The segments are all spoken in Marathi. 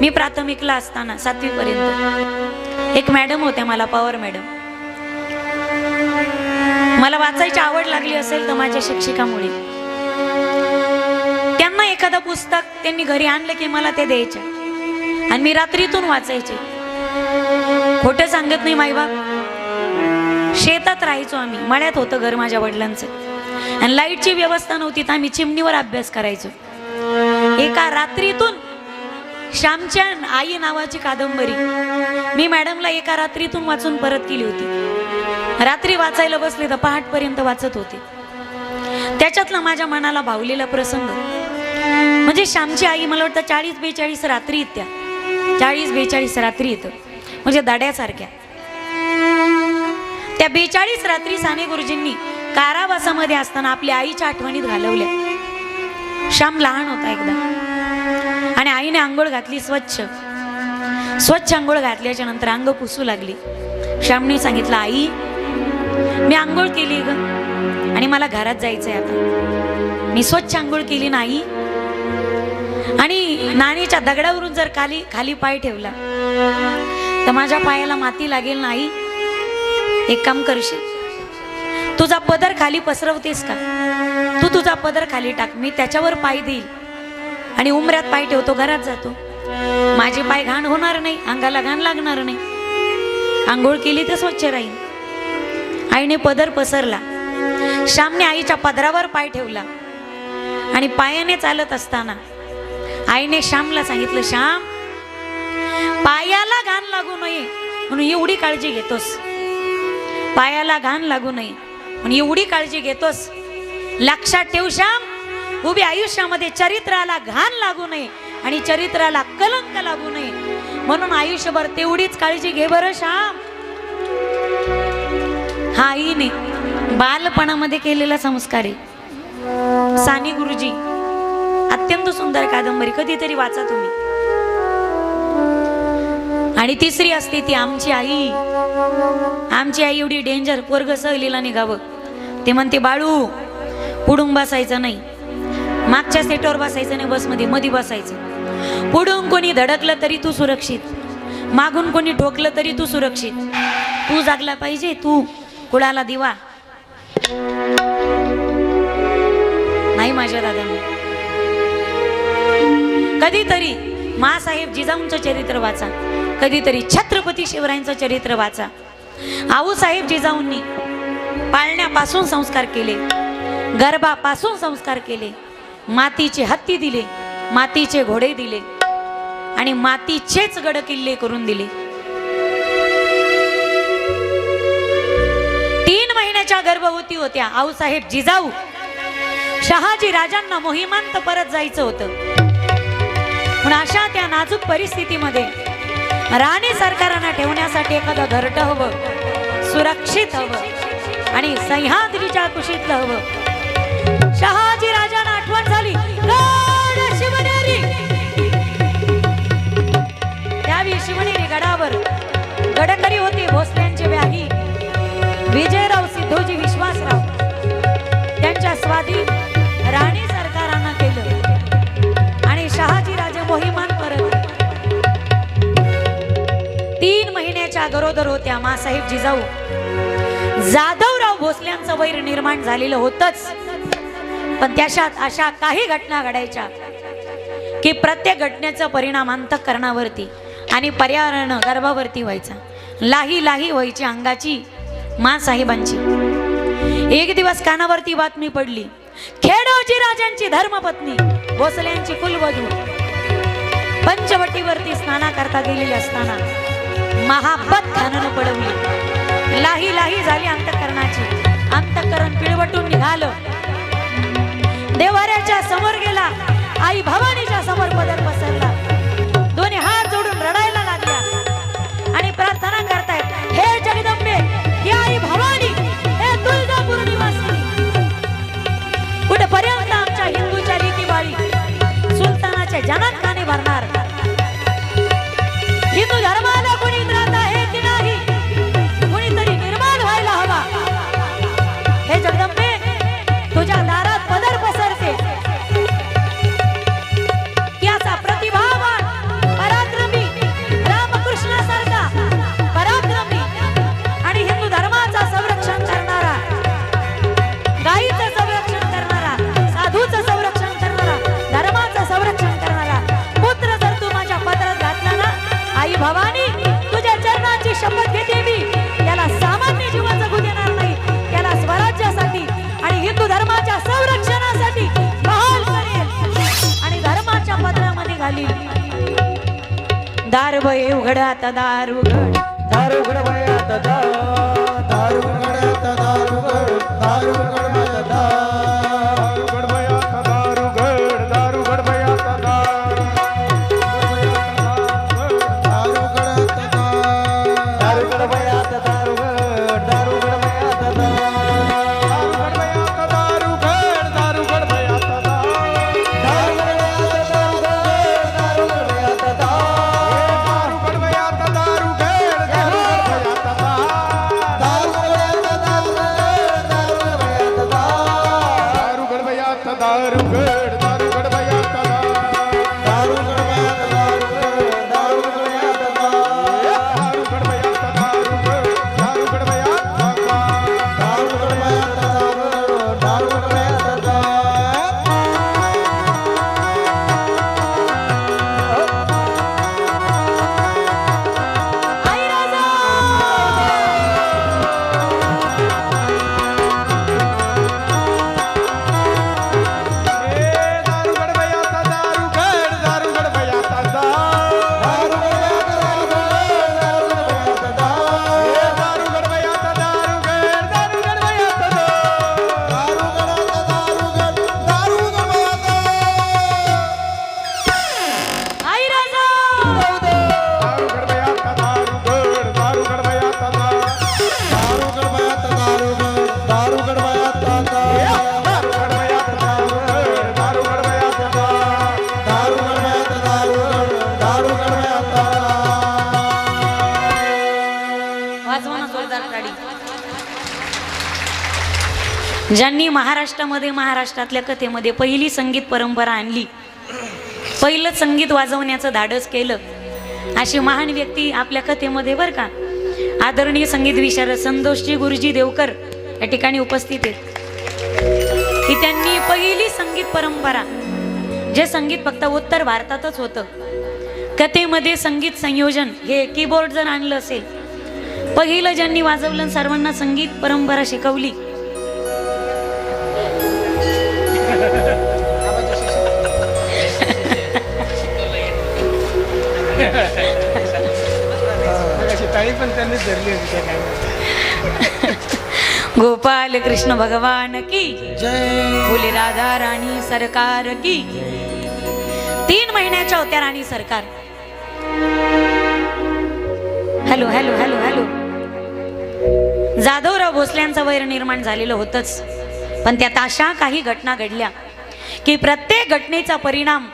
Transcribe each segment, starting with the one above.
मी प्राथमिकला असताना 7वी पर्यंत एक मॅडम होत्या, मला पवार मॅडम. मला वाचायची आवड लागली असेल तर माझ्या शिक्षिकामुळे. त्यांना एखादं पुस्तक त्यांनी घरी आणलं की मला ते द्यायचे आणि मी रात्रीतून वाचायचे. खोटं सांगत नाही माईबाप. शेतात राहायचो आम्ही, मळ्यात होतं घर माझ्या वडिलांचं आणि लाईटची व्यवस्था नव्हती तर आम्ही चिमणीवर अभ्यास करायचो. एका रात्रीतून श्यामच्या आई नावाची कादंबरी मी मॅडमला एका रात्रीतून वाचून परत केली होती. रात्री वाचायला बसले तर पहाटपर्यंत वाचत होते. त्याच्यातला माझ्या मनाला भावलेला प्रसंग म्हणजे श्यामची आई, मला वाटतं 40-42 रात्री येत्या, 40-42 रात्री येतं म्हणजे दाड्यासारख्या. त्या 42 रात्री साने गुरुजींनी कारावासामध्ये असताना आपल्या आईच्या आठवणीत घालवल्या. श्याम लहान होता एकदा आणि आईने आंघोळ घातली, स्वच्छ आंघोळ घातल्याच्या नंतर अंग पुसू लागली. श्यामने सांगितलं, आई मी आंघोळ केली ग आणि मला घरात जायचंय आता. मी स्वच्छ आंघोळ केली नाही आणि नाणीच्या दगडावरून जर खाली पाय ठेवला तर माझ्या पायाला माती लागेल. नाही, एक काम करशील, तुझा पदर खाली पसरवतेस का, तू तुझा पदर खाली टाक, मी त्याच्यावर पाय देईल आणि उमऱ्यात पाय ठेवतो, घरात जातो. माझे पाय घाण होणार नाही, अंगाला घाण लागणार नाही, आंघोळ केली तर स्वच्छ राहील. आईने पदर पसरला. श्यामने आईच्या पदरावर पाय ठेवला आणि पायाने चालत असताना आईने श्यामला सांगितलं, श्याम पायाला घाण लागू नये म्हणून एवढी काळजी घेतोस, पायाला घाण लागू नये म्हणून एवढी काळजी घेतोस, लक्षात ठेव श्याम, उभी आयुष्यामध्ये चरित्राला घाण लागू नये आणि चरित्राला कलंक लागू नये म्हणून आयुष्यभर तेवढीच काळजी घे बरं श्याम. हा आईने बालपणामध्ये केलेला संस्कार आहे. साने गुरुजी, अत्यंत सुंदर कादंबरी, कधीतरी वाचा तुम्ही. आणि तिसरी असते ती आमची आई. आमची आई एवढी डेंजर, पोरग सहलीला निघावं ते म्हणते, बाळू पुढून बसायचं नाही, मागच्या सीटवर बसायचं नाही, बसमध्ये मध्ये बसायचं. पुढून कोणी धडकलं तरी तू सुरक्षित, मागून कोणी ठोकलं तरी तू सुरक्षित, तू जागला पाहिजे, तू कुणाला दिवा नाही. माझ्या दादांनी कधीतरी मासाहेब जिजाऊंचं चरित्र वाचा, कधीतरी छत्रपती शिवरायांचं चरित्र वाचा. आऊसाहेब जिजाऊंनी पाळण्यापासून संस्कार केले, गर्भापासून संस्कार केले, मातीचे हत्ती दिले, मातीचे घोडे दिले आणि मातीचेच गड किल्ले करून दिले. 3 महिन्याच्या गर्भवती होत्या आऊसाहेब जिजाऊ. शहाजी राजांना मोहिमांत परत जायचं होतं पण अशा त्या नाजूक परिस्थितीमध्ये राणी सरकारांना ठेवण्यासाठी एखादं घरटं हवं, सुरक्षित हवं आणि सह्याद्रीच्या कुशीतलं हवं. शहाजी राजांना आठवण झाली, गड शिवनेरी. त्यावेळी शिवनेरी गडावर गडकरी होते भोसल्यांचे व्याही विजयराव सिद्धोजी विश्वासराव. त्यांच्या स्वाधीन राणी सरकारांना केलं आणि शहाजी राजे मोहिमान परत. 3 महिन्याच्या गरोदर होत्या मासाहेब जिजाऊ. जाधवराव भोसल्यांचं वैर निर्माण झालेलं होतच पण त्याच्यात अशा काही घटना घडायच्या की प्रत्येक घटनेचा परिणाम अंतःकरणावरती आणि पर्यावरण गर्भावरती व्हायचा. लाही लाही व्हायची अंगाची मासाहेबांची. एक दिवस कानावरती बातमी पडली, खेडोजी राजांची धर्मपत्नी भोसल्यांची कुलवधू पंचवटीवरती स्नाना करता गेलेली असताना महाबत खानानं पडवली. लाही लाही झाली अंतःकरणाची, अंतःकरण पिळवटून निघालं. देवाऱ्याच्या समोर गेला, आई भवानीच्या समोर पदर पसरला, दोन्ही हात जोडून रडायला लागल्या आणि प्रार्थना करतायत, हे जगदंबे, हे आई भवानी, हे तुळजापूर निवासिनी, कुठपर्यंत आमच्या हिंदूच्या रीतीवाळी सुलतानाच्या जनात काने भरणार? हिंदू धर्माला कोणी त्रास आहे की नाही? कोणीतरी निर्माण व्हायला हवा. हे जगदंबे, तुझ्या दारात पदर पसरते की असा प्रतिभा दार बये उघड आता दार उघड, दार उघड बाई आता दार, दार उघड आता दार उघड, दार उघड आता दार उघड बाई आता दार उघड, दार उघड बाई आता दार, दार उघड आता दार, दार उघड बाई आता दार उघड, दार उघड बाई आता दार, दार उघड बाई आता दार उघड, दार उघड बाई आता दार, दार उघड बाई आता दार उघड, दार उघड बाई आता दार, दार उघड बाई आता दार उघड, दार उघड बाई आता दार, दार उघड बाई आता दार उघड, दार उघड बाई आता दार, दार उघड बाई आता दार उघड, दार उघड बाई आता दार, दार उघड बाई आता दार उघड, दार उघड बाई आता दार, दार उघड बाई आता दार उघड, दार उघड बाई आता दार, दार उघड बाई आता दार उघड, दार उघड बाई आता दार. आई राजा दार उघड बाई आता दार उघड, दार उघड बाई आता दार, दार उघड बाई आता दार उघड, दार उघड बाई आता दार, दार उघड बाई आता दार उघड, दार उघड बाई आता दार, दार उघड आता दार उघड, दार उघड बाई आता, आई राजा दार उघड बाई आता दार उघड, दार उघड बाई आता दार, दार उघड बाई आता दार उघड, दार उघड बाई आता दार, दार उघड बाई आता दार उघड, दार उघड बाई आता दार, दार उघड बाई आता दार उघड, दार उघड बाई आता दार. वाजवा ना जोरदार ताडी. ज्यांनी महाराष्ट्रामध्ये महाराष्ट्रातल्या कथेमध्ये पहिली संगीत परंपरा आणली, पहिलं संगीत वाजवण्याचं धाडस केलं, अशी महान व्यक्ती आपल्या कथेमध्ये बरं का, आदरणीय संगीत विशारद संतोषजी गुरुजी देवकर या ठिकाणी उपस्थित आहेत. की त्यांनी पहिली संगीत परंपरा, जे संगीत फक्त उत्तर भारतातच होतं, कथेमध्ये संगीत संयोजन हे कीबोर्ड जर आणलं असेल, पहिलं ज्यांनी वाजवलं, सर्वांना संगीत परंपरा शिकवली, पण त्यांनी धरली होती. गोपाल कृष्ण भगवान की जय, बोले राधा राणी सरकार की. 3 महिन्याच्या होत्या राणी सरकार. Hello hello hello hello. Jadhavrao भोसल्यांचं वैर निर्माण झालेलं होतंच, पण त्यात अशा काही घटना घडल्या की प्रत्येक घटनेचा परिणाम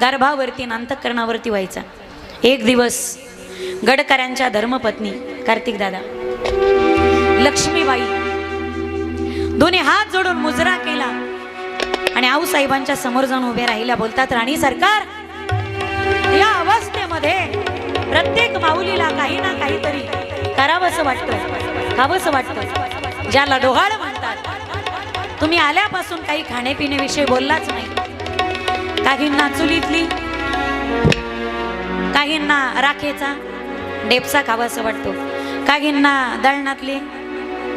गर्भावरती आणि अंतःकरणावरती व्हायचा. एक दिवस गडकऱ्यांच्या धर्मपत्नी कार्तिक दादा लक्ष्मीबाई दोन्ही हात जोडून मुजरा केला आणि आऊसाहेबांच्या समोर जाऊन उभे राहिल्या. बोलतात, राणी सरकार, या अवस्थेमध्ये प्रत्येक माऊलीला काही ना काहीतरी करावंसं वाटतं, खावंसं वाटतं, ज्याला डोहाळ म्हणतात. तुम्ही आल्यापासून काही खाण्यापिण्याविषयी बोललाच नाही. काहींना चुलीतली, काहींना राखेचा डेपसा खावासा वाटतो, काहींना दळणातले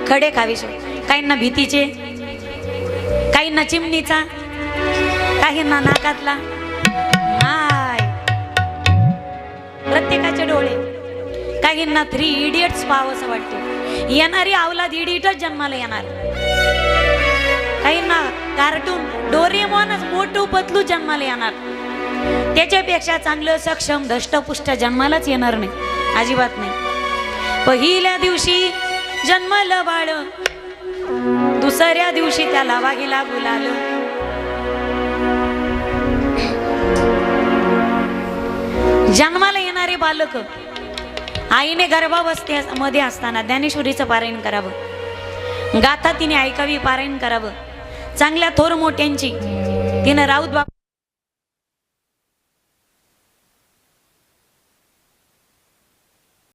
खडे खावेसे, काहींना भीतीचे, काहींना चिमणीचा, काहींना नाकातला. हाय, प्रत्येकाचे डोळे. काहींना 3 इडियट्स पाहावंसं वाटतं. येणारी अवलाद इडियटच जन्माला येणार. काहींना कार्टून डोरेमॉनच मोठू पतलू जन्माला येणार. त्याच्यापेक्षा चांगलं सक्षम धष्टपुष्ट जन्मालाच येणार नाही, अजिबात नाही. पहिल्या दिवशी जन्मलं बाळ, दुसऱ्या दिवशी त्याला वाहिला गुलाल. जन्माला येणारे बालक आईने गर्भावस्थेमध्ये असताना ज्ञानेश्वरीचं पारायण करावं, गाथा तिने ऐकावी, पारायण करावं. चांगल्या थोर मोठ्यांची तिनं राऊत बाप